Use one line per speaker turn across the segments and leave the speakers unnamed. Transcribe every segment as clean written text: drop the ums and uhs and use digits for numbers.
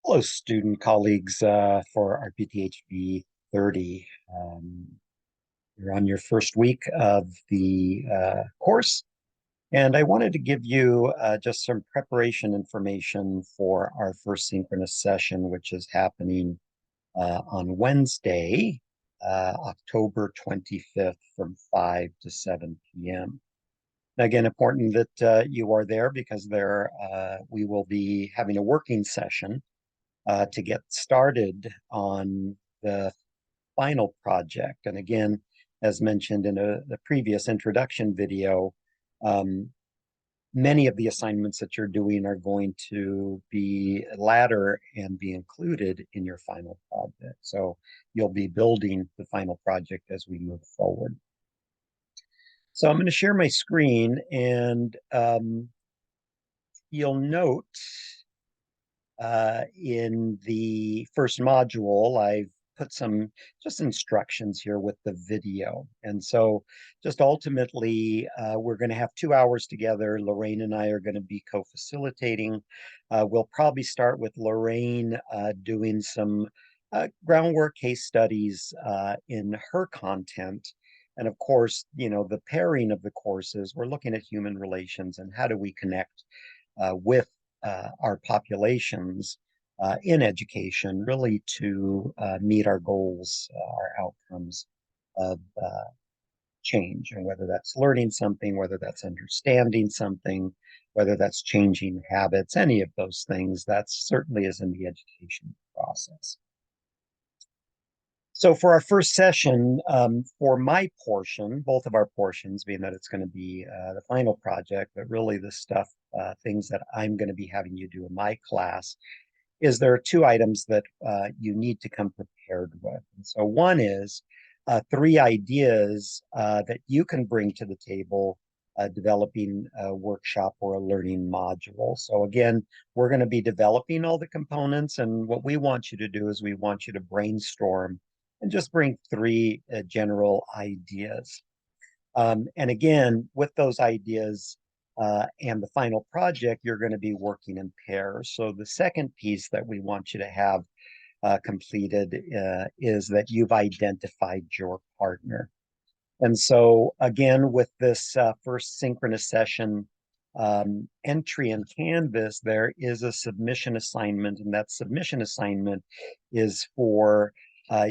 Hello, student colleagues for RPTHB 30. You're on your first week of the course, and I wanted to give you just some preparation information for our first synchronous session, which is happening on Wednesday, October 25th from 5 to 7 p.m. Again, important that you are there because we will be having a working session to get started on the final project. And again, as mentioned in the previous introduction video, um, many of the assignments that you're doing are going to be ladder and be included in your final project. So you'll be building the final project as we move forward. So I'm going to share my screen, and you'll note in the first module, I've put some just instructions here with the video. And so just ultimately, we're going to have 2 hours together. Lorraine and I are going to be co-facilitating. We'll probably start with Lorraine doing some groundwork case studies in her content. And of course, the pairing of the courses, we're looking at human relations and how do we connect with our populations in education, really to meet our goals, our outcomes of change, and whether that's learning something, whether that's understanding something, whether that's changing habits, any of those things, that certainly is in the education process. So for our first session, for my portion, both of our portions, being that it's going to be the final project, but really the stuff, things that I'm going to be having you do in my class, is there are two items that you need to come prepared with. And so one is 3 ideas that you can bring to the table developing a workshop or a learning module. So again, we're going to be developing all the components, and what we want you to do is we want you to brainstorm and just bring 3 general ideas. And again, with those ideas and the final project, you're going to be working in pairs. So the second piece that we want you to have completed is that you've identified your partner. And so again, with this first synchronous session entry in Canvas, there is a submission assignment, and that submission assignment is for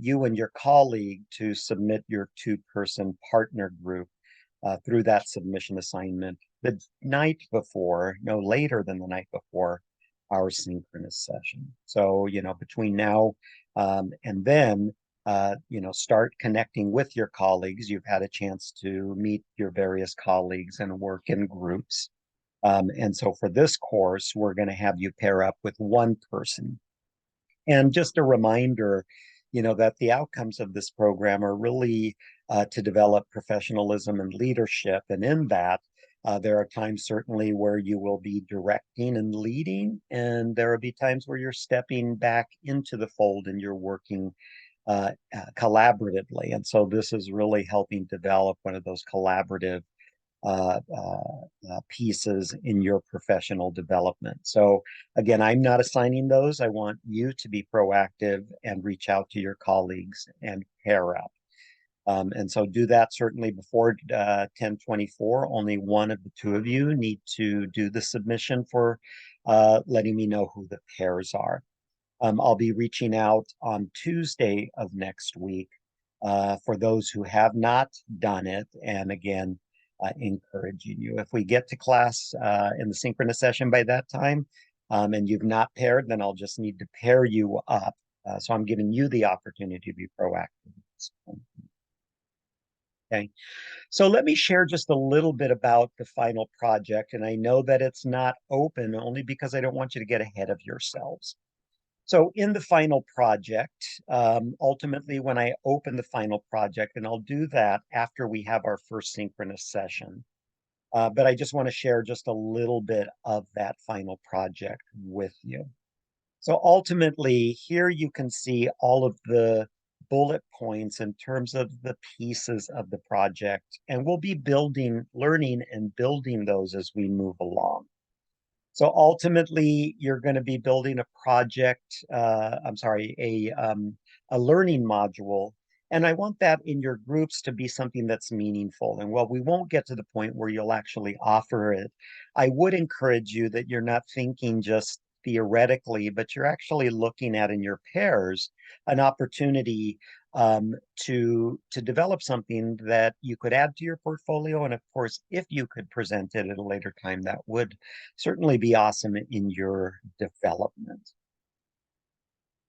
you and your colleague to submit your two-person partner group through that submission assignment the night before, no later than the night before our synchronous session. So, between now and then, start connecting with your colleagues. You've had a chance to meet your various colleagues and work in groups. And so for this course, we're going to have you pair up with one person. And just a reminder, that the outcomes of this program are really to develop professionalism and leadership. And in that, there are times certainly where you will be directing and leading, and there will be times where you're stepping back into the fold and you're working collaboratively. And so this is really helping develop one of those collaborative pieces in your professional development. So again, I'm not assigning those. I want you to be proactive and reach out to your colleagues and pair up. And so do that certainly before 10:24. Only one of the two of you need to do the submission for letting me know who the pairs are. I'll be reaching out on Tuesday of next week for those who have not done it. And again, encouraging you. If we get to class in the synchronous session by that time and you've not paired, then I'll just need to pair you up. So I'm giving you the opportunity to be proactive at this point. Okay, so let me share just a little bit about the final project. And I know that it's not open only because I don't want you to get ahead of yourselves. So in the final project, ultimately, when I open the final project, and I'll do that after we have our first synchronous session, but I just want to share just a little bit of that final project with you. So ultimately, here you can see all of the bullet points in terms of the pieces of the project, and we'll be learning and building those as we move along. So ultimately, you're going to be building a project, a learning module. And I want that in your groups to be something that's meaningful. And while we won't get to the point where you'll actually offer it, I would encourage you that you're not thinking just theoretically, but you're actually looking at in your pairs an opportunity to develop something that you could add to your portfolio. And of course, if you could present it at a later time, that would certainly be awesome in your development.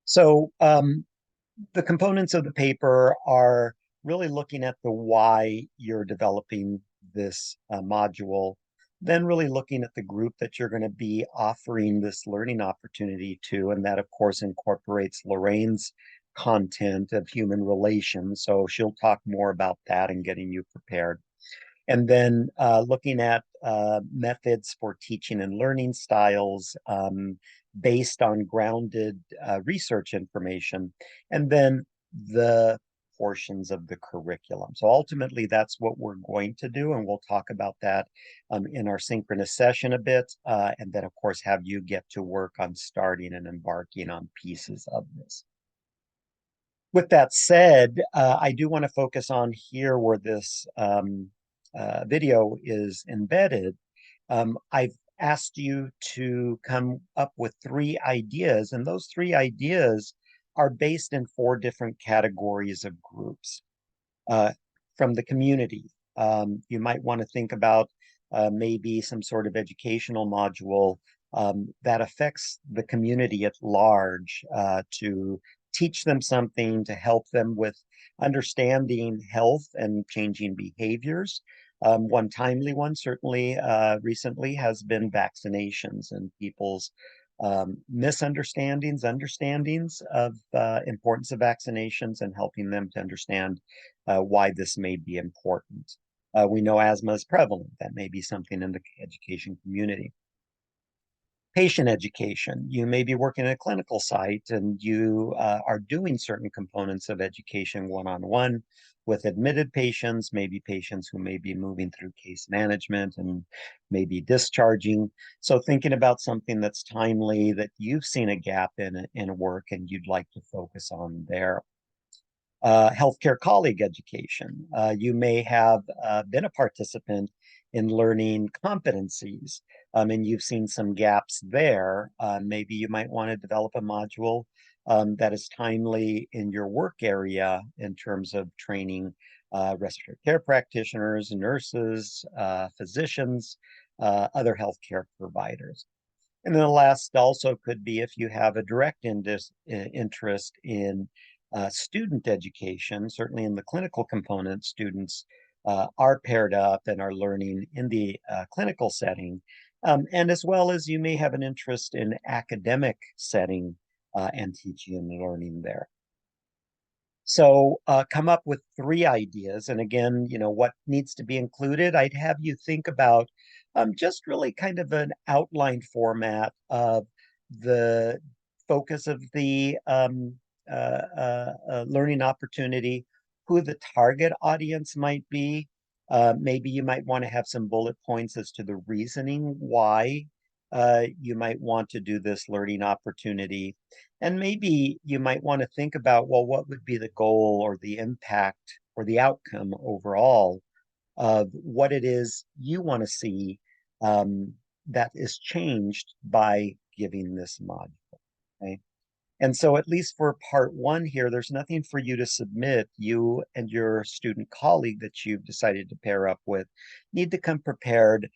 So the components of the paper are really looking at the why you're developing this module, then really looking at the group that you're going to be offering this learning opportunity to. And that, of course, incorporates Lorraine's content of human relations. So she'll talk more about that and getting you prepared. And then looking at methods for teaching and learning styles based on grounded research information, and then the portions of the curriculum. So ultimately, that's what we're going to do, and we'll talk about that in our synchronous session a bit, and then, of course, have you get to work on starting and embarking on pieces of this. With that said, I do want to focus on here where this video is embedded. I've asked you to come up with 3 ideas, and those 3 ideas are based in 4 different categories of groups. From the community, you might want to think about maybe some sort of educational module that affects the community at large to teach them something, to help them with understanding health and changing behaviors. One timely one, certainly recently, has been vaccinations and people's misunderstandings, understandings of importance of vaccinations, and helping them to understand why this may be important. We know asthma is prevalent. That may be something in the education community. Patient education. You may be working at a clinical site and you are doing certain components of education one-on-one with admitted patients, maybe patients who may be moving through case management and maybe discharging. So thinking about something that's timely, that you've seen a gap in work and you'd like to focus on there. Healthcare colleague education. You may have been a participant in learning competencies, and you've seen some gaps there. Maybe you might want to develop a module that is timely in your work area in terms of training respiratory care practitioners, nurses, physicians, other healthcare providers. And then the last also could be if you have a direct interest in student education. Certainly in the clinical component, students are paired up and are learning in the clinical setting. And as well as you may have an interest in academic setting and teaching and learning there. So come up with 3 ideas. And again, what needs to be included, I'd have you think about just really kind of an outline format of the focus of the learning opportunity, who the target audience might be. Maybe you might want to have some bullet points as to the reasoning why you might want to do this learning opportunity. And maybe you might want to think about, well, what would be the goal or the impact or the outcome overall of what it is you want to see that is changed by giving this module. Okay? And so, at least for part 1 here, there's nothing for you to submit. You and your student colleague that you've decided to pair up with need to come prepared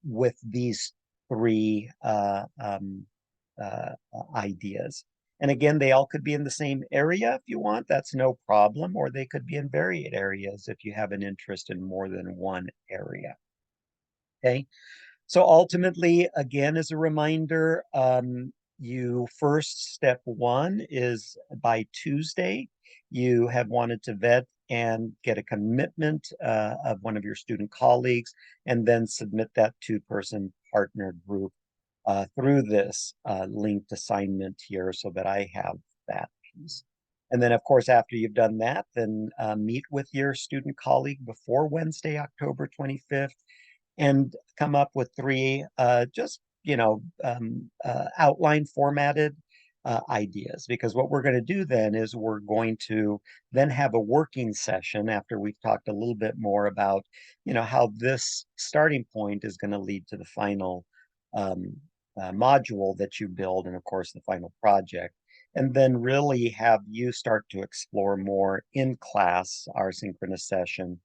with these 3 ideas. And again, they all could be in the same area if you want, that's no problem, or they could be in varied areas if you have an interest in more than one area. Okay, so ultimately, again, as a reminder, you first step 1 is by Tuesday, you have wanted to vet and get a commitment of one of your student colleagues, and then submit that 2-person partner group through this linked assignment here so that I have that piece. And then, of course, after you've done that, then meet with your student colleague before Wednesday, October 25th, and come up with 3 just outline formatted ideas, because what we're going to do then is we're going to then have a working session after we've talked a little bit more about, how this starting point is going to lead to the final um, module that you build, and of course the final project. And then really have you start to explore more in class, our synchronous session,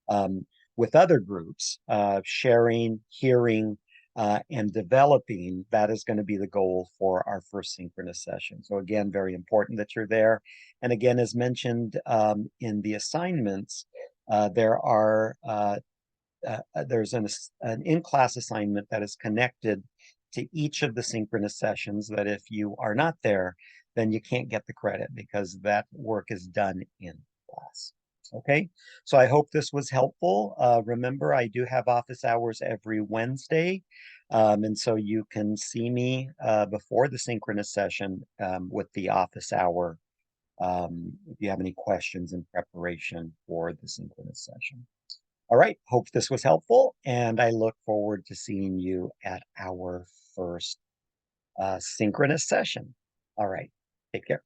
um, with other groups, sharing, hearing, and developing. That is going to be the goal for our first synchronous session. So again, very important that you're there. And again, as mentioned in the assignments, there's an in-class assignment that is connected to each of the synchronous sessions, that if you are not there, then you can't get the credit because that work is done in class. Okay, so I hope this was helpful. Remember, I do have office hours every Wednesday. And so you can see me before the synchronous session with the office hour if you have any questions in preparation for the synchronous session. All right, hope this was helpful, and I look forward to seeing you at our first synchronous session. All right, take care.